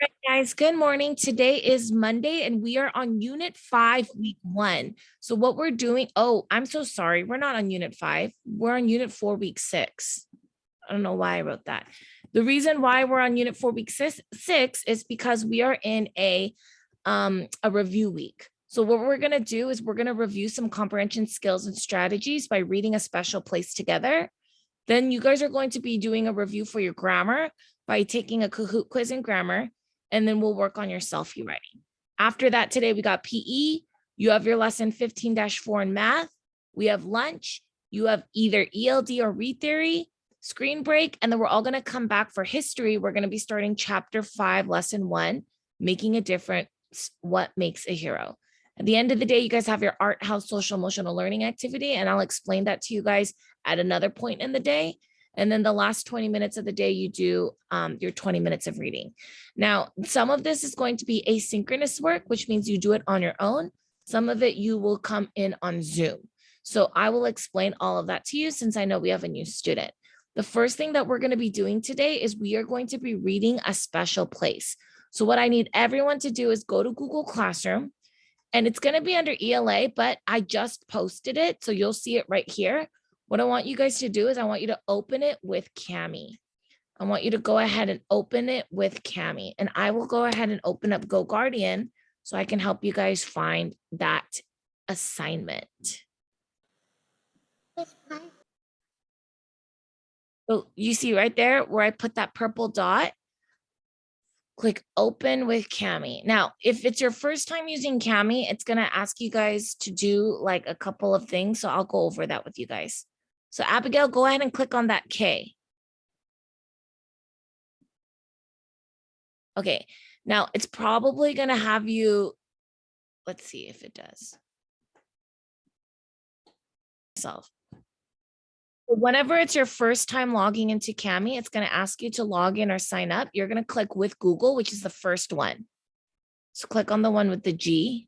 Right, guys, good morning. Today is Monday and we are on Unit 5, Week 1. So what we're doing, I'm so sorry. We're not on Unit 5. We're on Unit 4, Week 6. I don't know why I wrote that. The reason why we're on Unit 4, Week 6 is because we are in a review week. So what we're going to do is we're going to review some comprehension skills and strategies by reading A Special Place together. Then you guys are going to be doing a review for your grammar by taking a Kahoot quiz in grammar, and then we'll work on your selfie writing. After that, today we got PE. You have your lesson 15-4 in math. We have lunch. You have either ELD or read theory, screen break, and then we're all going to come back for history. We're going to be starting chapter 5, lesson 1, making a difference, what makes a hero. At the end of the day, you guys have your art house social emotional learning activity, and I'll explain that to you guys at another point in the day. And then the last 20 minutes of the day, you do your 20 minutes of reading. Now, some of this is going to be asynchronous work, which means you do it on your own. Some of it you will come in on Zoom. So I will explain all of that to you since I know we have a new student. The first thing that we're going to be doing today is we are going to be reading A Special Place. So what I need everyone to do is go to Google Classroom, and it's going to be under ELA, but I just posted it, so you'll see it right here. What I want you guys to do is I want you to open it with Kami. I want you to go ahead and open it with Kami, and I will go ahead and open up GoGuardian so I can help you guys find that assignment. So you see right there where I put that purple dot? Click open with Kami. Now, if it's your first time using Kami, it's going to ask you guys to do like a couple of things. So I'll go over that with you guys. So Abigail, go ahead and click on that K. Okay, now it's probably going to have you, let's see if it does. Whenever it's your first time logging into Kami, it's going to ask you to log in or sign up. You're going to click with Google, which is the first one. So click on the one with the G.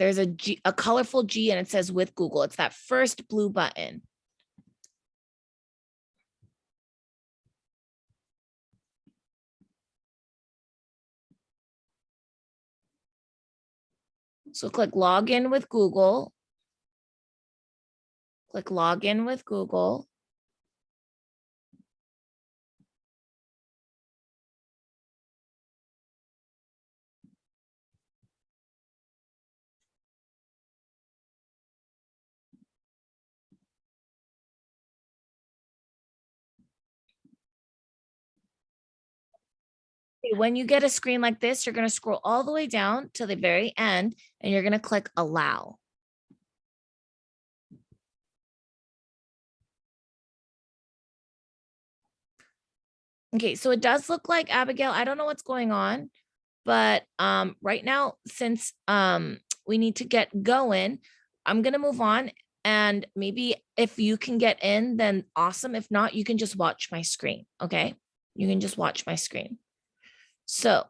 There's a colorful G and it says with Google. It's that first blue button. So click login with Google. Click login with Google. When you get a screen like this, you're going to scroll all the way down to the very end and you're going to click allow. Okay, so it does look like, Abigail, I don't know what's going on, but right now, since we need to get going, I'm going to move on. And maybe if you can get in, then awesome. If not, you can just watch my screen. Okay, you can just watch my screen. So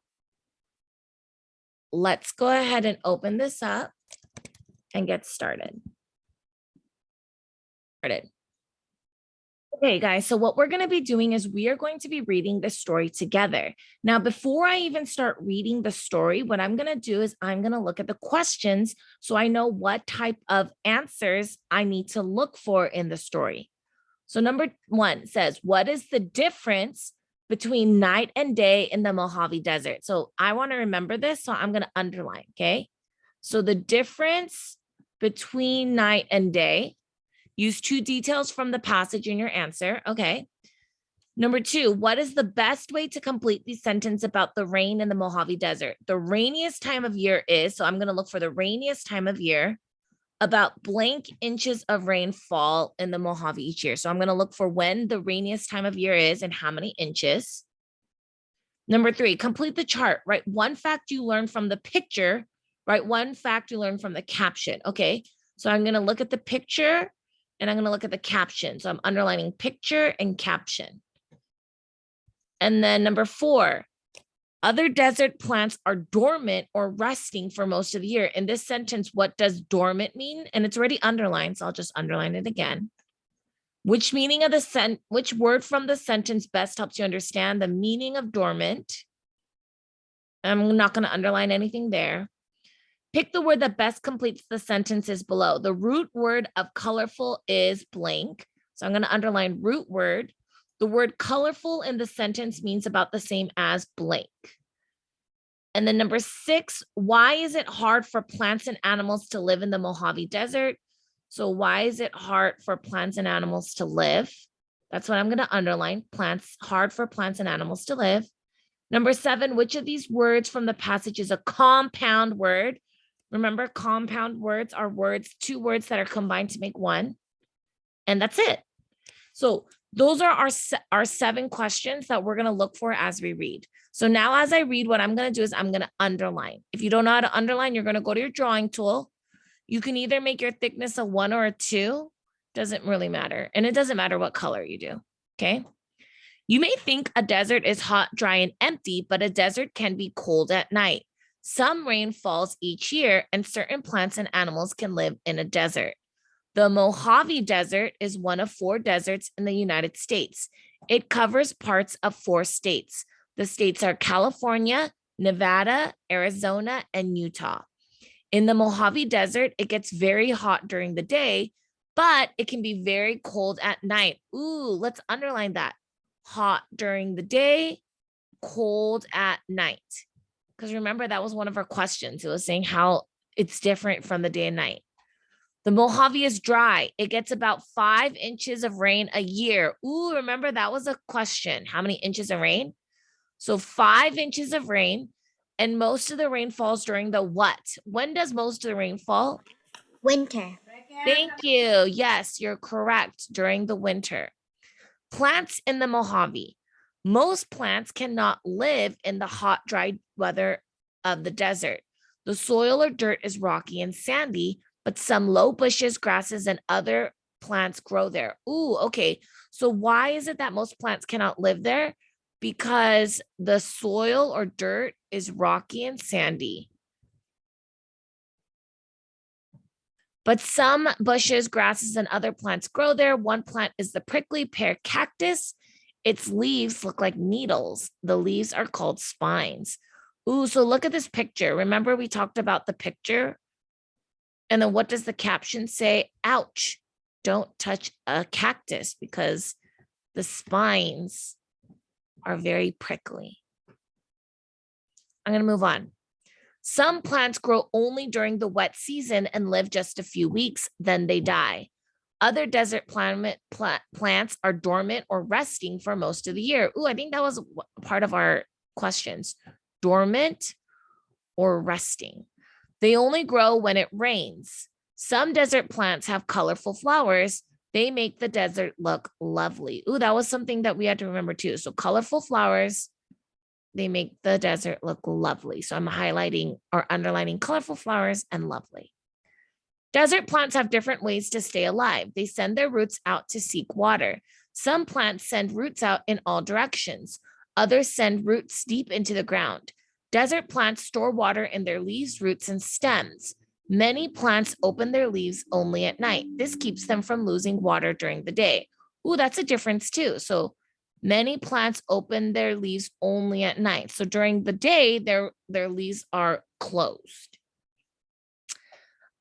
let's go ahead and open this up and get started. Okay, guys, so what we're going to be doing is we are going to be reading the story together. Now, before I even start reading the story, what I'm going to do is I'm going to look at the questions so I know what type of answers I need to look for in the story. So number 1 says, what is the difference between night and day in the Mojave Desert? So I want to remember this, so I'm going to underline, okay? So the difference between night and day. Use 2 details from the passage in your answer. Okay. Number 2, what is the best way to complete the sentence about the rain in the Mojave Desert? The rainiest time of year is, so I'm going to look for the rainiest time of year, about blank inches of rain fall in the Mojave each year. So I'm going to look for when the rainiest time of year is and how many inches. Number 3, complete the chart. Write 1 fact you learned from the picture. Write 1 fact you learned from the caption. Okay. So I'm going to look at the picture and I'm going to look at the caption. So I'm underlining picture and caption. And then number 4, other desert plants are dormant or resting for most of the year. In this sentence, what does dormant mean? And it's already underlined, so I'll just underline it again. Which word from the sentence best helps you understand the meaning of dormant? I'm not going to underline anything there. Pick the word that best completes the sentences below. The root word of colorful is blank. So I'm going to underline root word. The word colorful in the sentence means about the same as blank. And then number 6, why is it hard for plants and animals to live in the Mojave Desert? So why is it hard for plants and animals to live? That's what I'm going to underline. Hard for plants and animals to live. Number 7, which of these words from the passage is a compound word? Remember, compound words are two words that are combined to make one. And that's it. So those are our 7 questions that we're going to look for as we read. So now as I read, what I'm going to do is I'm going to underline. If you don't know how to underline, you're going to go to your drawing tool. You can either make your thickness a 1 or a 2. Doesn't really matter. And it doesn't matter what color you do. Okay. You may think a desert is hot, dry, and empty, but a desert can be cold at night. Some rain falls each year, and certain plants and animals can live in a desert. The Mojave Desert is one of 4 deserts in the United States. It covers parts of 4 states. The states are California, Nevada, Arizona, and Utah. In the Mojave Desert, it gets very hot during the day, but it can be very cold at night. Ooh, let's underline that. Hot during the day, cold at night. Because remember, that was one of our questions. It was saying how it's different from the day and night. The Mojave is dry. It gets about 5 inches of rain a year. Ooh, remember that was a question. How many inches of rain? So 5 inches of rain, and most of the rain falls during the what? When does most of the rain fall? Winter. Thank you. Yes, you're correct. During the winter. Plants in the Mojave. Most plants cannot live in the hot, dry weather of the desert. The soil or dirt is rocky and sandy, but some low bushes, grasses, and other plants grow there. Ooh, okay. So why is it that most plants cannot live there? Because the soil or dirt is rocky and sandy. But some bushes, grasses, and other plants grow there. One plant is the prickly pear cactus. Its leaves look like needles. The leaves are called spines. Ooh, so look at this picture. Remember we talked about the picture? And then what does the caption say? Ouch, don't touch a cactus because the spines are very prickly. I'm going to move on. Some plants grow only during the wet season and live just a few weeks, then they die. Other desert plants are dormant or resting for most of the year. Ooh, I think that was part of our questions. Dormant or resting. They only grow when it rains. Some desert plants have colorful flowers. They make the desert look lovely. Ooh, that was something that we had to remember too. So colorful flowers, they make the desert look lovely. So I'm highlighting or underlining colorful flowers and lovely. Desert plants have different ways to stay alive. They send their roots out to seek water. Some plants send roots out in all directions. Others send roots deep into the ground. Desert plants store water in their leaves, roots, and stems. Many plants open their leaves only at night. This keeps them from losing water during the day. Ooh, that's a difference too. So many plants open their leaves only at night. So during the day, their leaves are closed.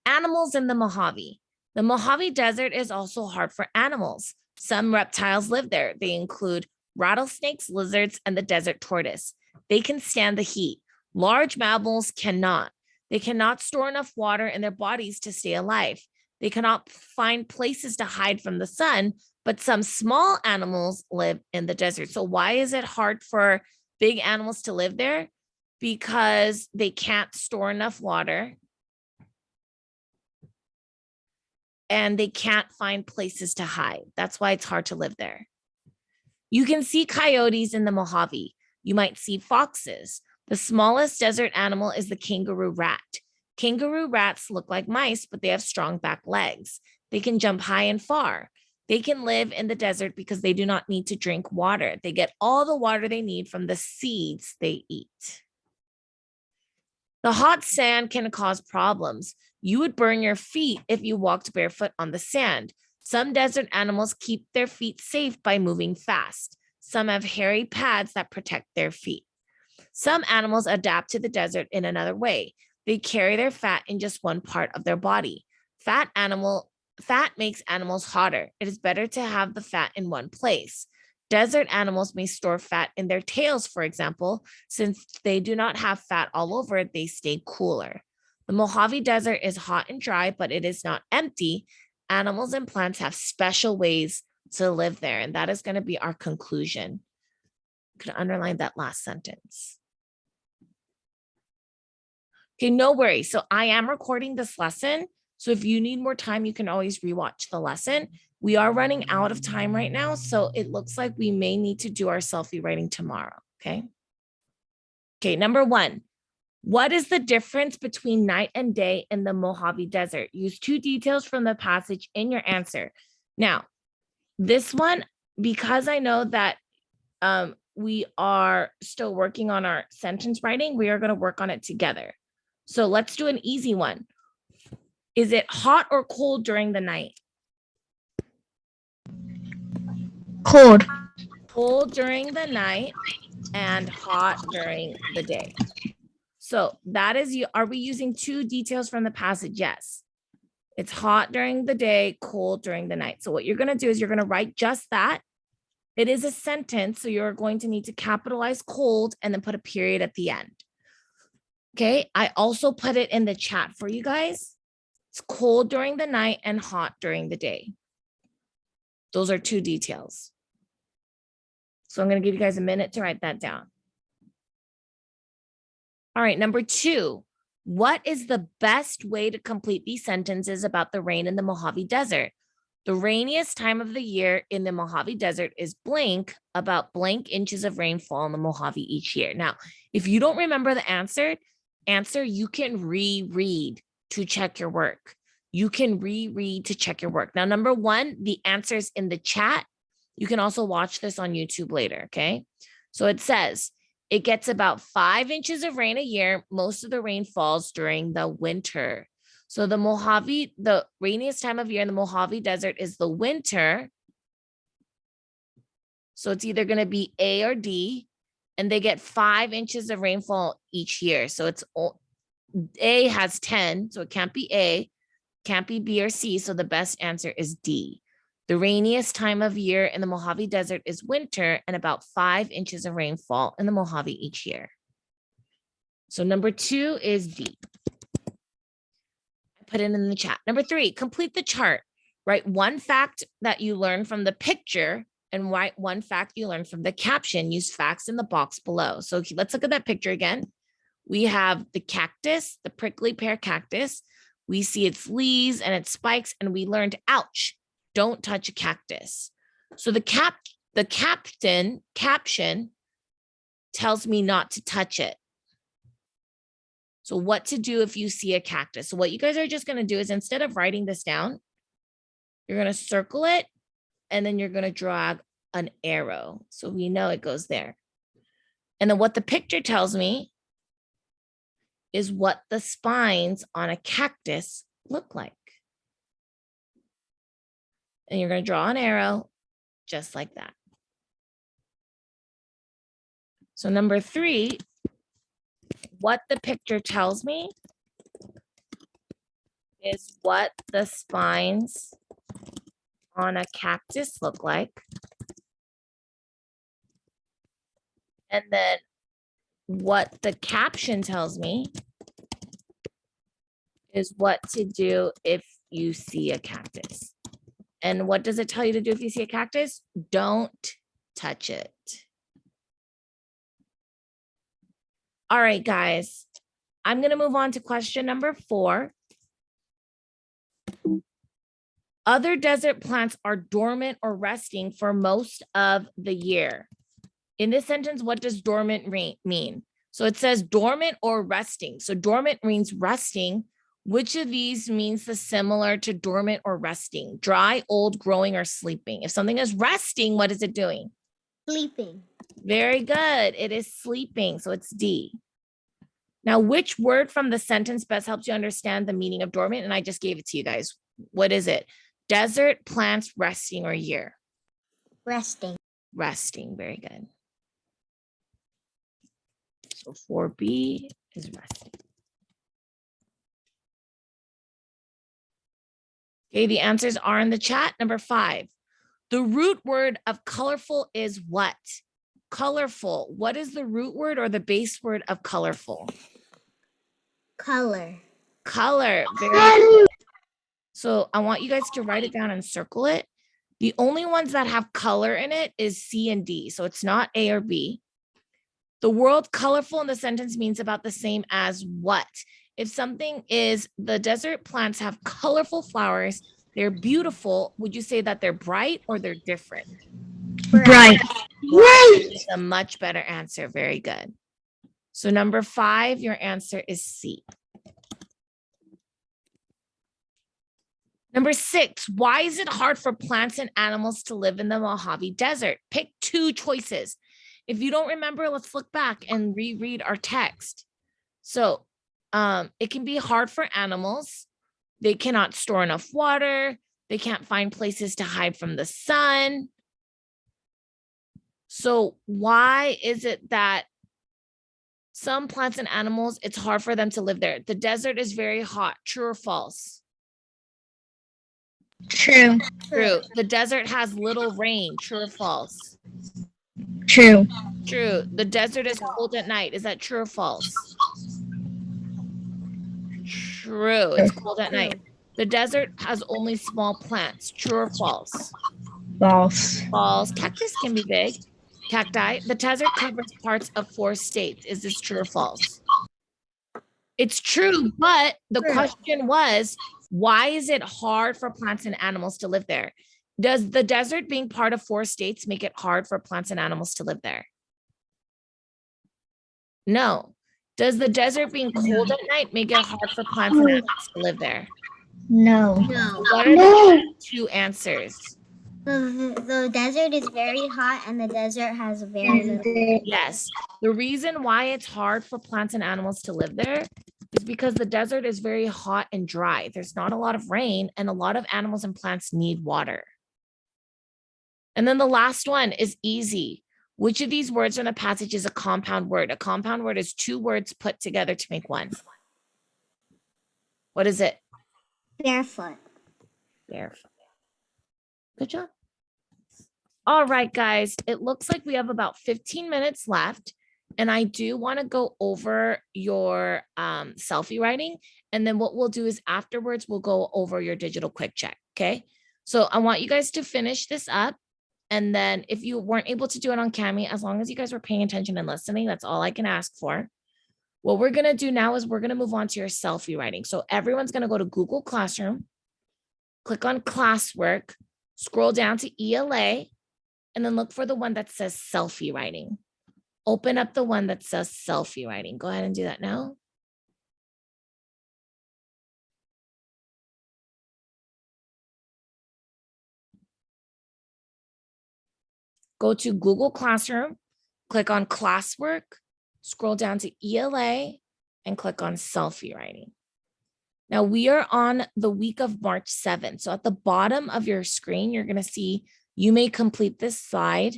Animals in the Mojave. The Mojave Desert is also hard for animals. Some reptiles live there. They include rattlesnakes, lizards, and the desert tortoise. They can stand the heat. Large mammals cannot. They cannot store enough water in their bodies to stay alive. They cannot find places to hide from the sun, but some small animals live in the desert. So why is it hard for big animals to live there? Because they can't store enough water and they can't find places to hide. That's why it's hard to live there. You can see coyotes in the Mojave. You might see foxes. The smallest desert animal is the kangaroo rat. Kangaroo rats look like mice, but they have strong back legs. They can jump high and far. They can live in the desert because they do not need to drink water. They get all the water they need from the seeds they eat. The hot sand can cause problems. You would burn your feet if you walked barefoot on the sand. Some desert animals keep their feet safe by moving fast. Some have hairy pads that protect their feet. Some animals adapt to the desert in another way. They carry their fat in just one part of their body. Fat makes animals hotter. It is better to have the fat in one place. Desert animals may store fat in their tails, for example, since they do not have fat all over, they stay cooler. The Mojave Desert is hot and dry, but it is not empty. Animals and plants have special ways to live there, and that is going to be our conclusion. You could underline that last sentence. Okay, no worries. So I am recording this lesson. So if you need more time, you can always rewatch the lesson. We are running out of time right now. So it looks like we may need to do our selfie writing tomorrow. Okay. Okay, number 1. What is the difference between night and day in the Mojave Desert? Use 2 details from the passage in your answer. Now, this one, because I know that we are still working on our sentence writing, we are going to work on it together. So let's do an easy one. Is it hot or cold during the night? Cold. Cold during the night and hot during the day. So that is, are we using 2 details from the passage? Yes. It's hot during the day, cold during the night. So what you're going to do is you're going to write just that. It is a sentence, so you're going to need to capitalize cold and then put a period at the end. Okay, I also put it in the chat for you guys. It's cold during the night and hot during the day. Those are 2 details. So I'm going to give you guys a minute to write that down. All right, number 2. What is the best way to complete these sentences about the rain in the Mojave Desert? The rainiest time of the year in the Mojave Desert is blank, about blank inches of rainfall in the Mojave each year. Now, if you don't remember the answer, you can reread to check your work. You can reread to check your work. Now, number 1, the answer's in the chat. You can also watch this on YouTube later, okay? So it says, it gets about 5 inches of rain a year. Most of the rain falls during the winter. So the Mojave, the rainiest time of year in the Mojave Desert is the winter. So it's either going to be A or D, and they get 5 inches of rainfall each year. So it's A has 10, so it can't be A, can't be B or C. So the best answer is D. The rainiest time of year in the Mojave Desert is winter, and about 5 inches of rainfall in the Mojave each year. So number 2 is D. I put it in the chat. Number 3, complete the chart. Write 1 fact that you learned from the picture and write 1 fact you learned from the caption. Use facts in the box below. So let's look at that picture again. We have the cactus, the prickly pear cactus. We see its leaves and its spikes, and we learned, ouch, don't touch a cactus. So the caption tells me not to touch it. So what to do if you see a cactus? So what you guys are just going to do is, instead of writing this down, you're going to circle it, and then you're going to drag an arrow. So we know it goes there. And then what the picture tells me is what the spines on a cactus look like. And you're going to draw an arrow just like that. So number 3, what the picture tells me is what the spines on a cactus look like. And then what the caption tells me is what to do if you see a cactus. And what does it tell you to do if you see a cactus? Don't touch it. All right, guys, I'm going to move on to question number 4. Other desert plants are dormant or resting for most of the year. In this sentence, what does dormant mean? So it says dormant or resting. So dormant means resting. Which of these means the similar to dormant or resting? Dry, old, growing, or sleeping? If something is resting, what is it doing? Sleeping. Very good. It is sleeping. So it's D. Now, which word from the sentence best helps you understand the meaning of dormant? And I just gave it to you guys. What is it? Desert plants resting or year? Resting. Resting, very good. So 4B is resting. Okay, the answers are in the chat. Number 5. The root word of colorful is what? Colorful. What is the root word or the base word of colorful? Color. Color. Very good. So I want you guys to write it down and circle it. The only ones that have color in it is C and D. So it's not A or B. The word colorful in the sentence means about the same as what? If something is, the desert plants have colorful flowers, they're beautiful, would you say that they're bright or they're different? Bright. Bright is a much better answer. Very good. So number 5, your answer is C. Number 6, why is it hard for plants and animals to live in the Mojave Desert? Pick 2 choices. If you don't remember, let's look back and reread our text. So it can be hard for animals. They cannot store enough water. They can't find places to hide from the sun. So why is it that some plants and animals, it's hard for them to live there? The desert is very hot. True or false? True. True. The desert has little rain. True or false? True. True. The desert is cold at night. Is that true or false? True. It's cold at night. The desert has only small plants. True or false? False. False. Cactus can be big. Cacti. The desert covers parts of 4 states. Is this true or false? It's true, but the question was, why is it hard for plants and animals to live there? Does the desert being part of 4 states make it hard for plants and animals to live there? No. Does the desert being cold at night make it hard for plants and animals to live there? No. What are the 2 answers? The desert is very hot and the desert has very little. Yes. The reason why it's hard for plants and animals to live there is because the desert is very hot and dry. There's not a lot of rain and a lot of animals and plants need water. And then the last one is easy. Which of these words in the passage is a compound word? A compound word is 2 words put together to make one. What is it? Barefoot. Barefoot. Good job. All right, guys, it looks like we have about 15 minutes left. And I do want to go over your selfie writing. And then what we'll do is afterwards, we'll go over your digital quick check. Okay. So I want you guys to finish this up. And then if you weren't able to do it on Cami, as long as you guys were paying attention and listening, that's all I can ask for. What we're going to do now is we're going to move on to your selfie writing. So everyone's going to go to Google Classroom, click on classwork, scroll down to ELA, and then look for the one that says selfie writing. Open up the one that says selfie writing. Go ahead and do that now. Go to Google Classroom, click on classwork, scroll down to ELA, and click on selfie writing. Now we are on the week of March 7th. So at the bottom of your screen, you're going to see you may complete this slide.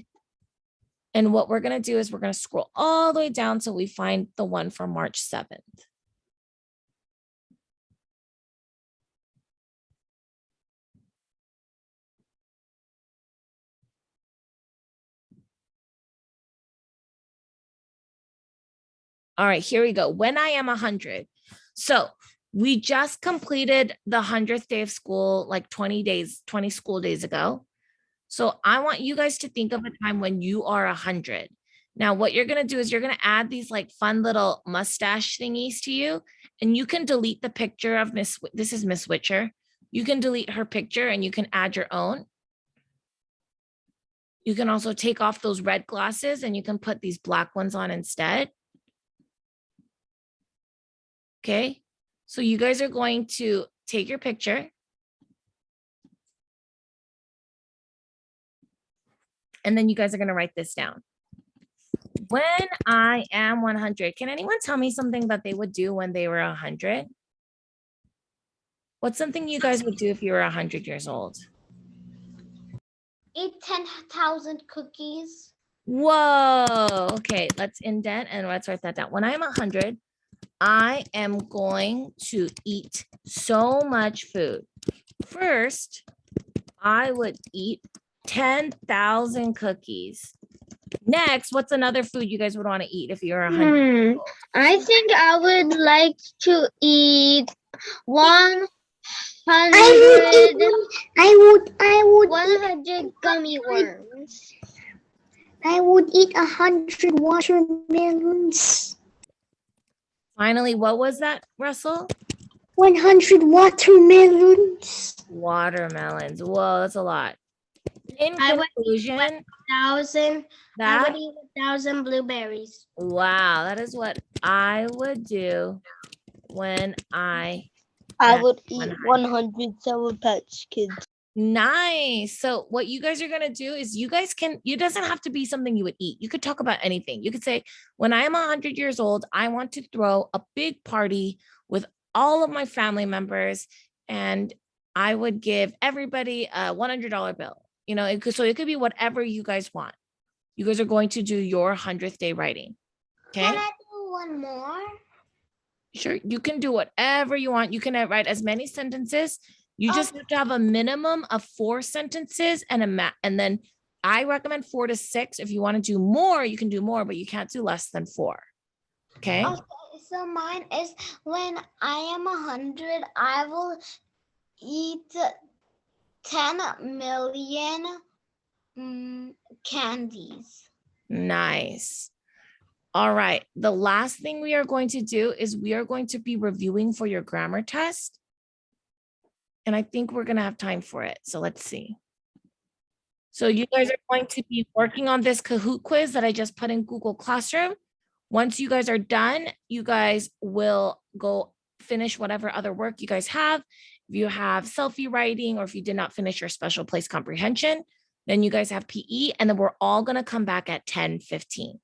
And what we're going to do is we're going to scroll all the way down till we find the one for March 7th. All right, here we go. When I am 100. So we just completed the 100th day of school, like 20 school days ago. So I want you guys to think of a time when you are 100. Now, what you're going to do is you're going to add these like fun little mustache thingies to you, and you can delete the picture of this is Miss Witcher. You can delete her picture and you can add your own. You can also take off those red glasses and you can put these black ones on instead. Okay, so you guys are going to take your picture. And then you guys are going to write this down. When I am 100, can anyone tell me something that they would do when they were 100? What's something you guys would do if you were 100 years old? Eat 10,000 cookies. Whoa. Okay, let's indent and let's write that down. When I'm 100, I am going to eat so much food. First, I would eat 10,000 cookies. Next, what's another food you guys would want to eat if you're 100? I think I would like to eat 100. I would 100 gummy worms. I would eat 100 watermelons. Finally, what was that, Russell? 100 watermelons. Watermelons. Whoa, that's a lot. In conclusion, I that would eat 1,000 blueberries. wow, that is what I would do when I would eat 100 Sour Patch Kids. Nice. So what you guys are going to do is you guys can, it doesn't have to be something you would eat. You could talk about anything. You could say, when I am 100 years old, I want to throw a big party with all of my family members and I would give everybody a $100 bill. You know, so it could be whatever you guys want. You guys are going to do your 100th day writing. Okay. Can I do one more? Sure. You can do whatever you want. You can write as many sentences. You just have to have a minimum of 4 sentences and and then I recommend 4 to 6. If you want to do more, you can do more, but you can't do less than 4. Okay. Okay, so mine is when I am 100, I will eat 10 million candies. Nice. All right. The last thing we are going to do is we are going to be reviewing for your grammar test. And I think we're going to have time for it. So let's see. So you guys are going to be working on this Kahoot quiz that I just put in Google Classroom. Once you guys are done, you guys will go finish whatever other work you guys have. If you have selfie writing or if you did not finish your special place comprehension, then you guys have PE and then we're all going to come back at 10:15.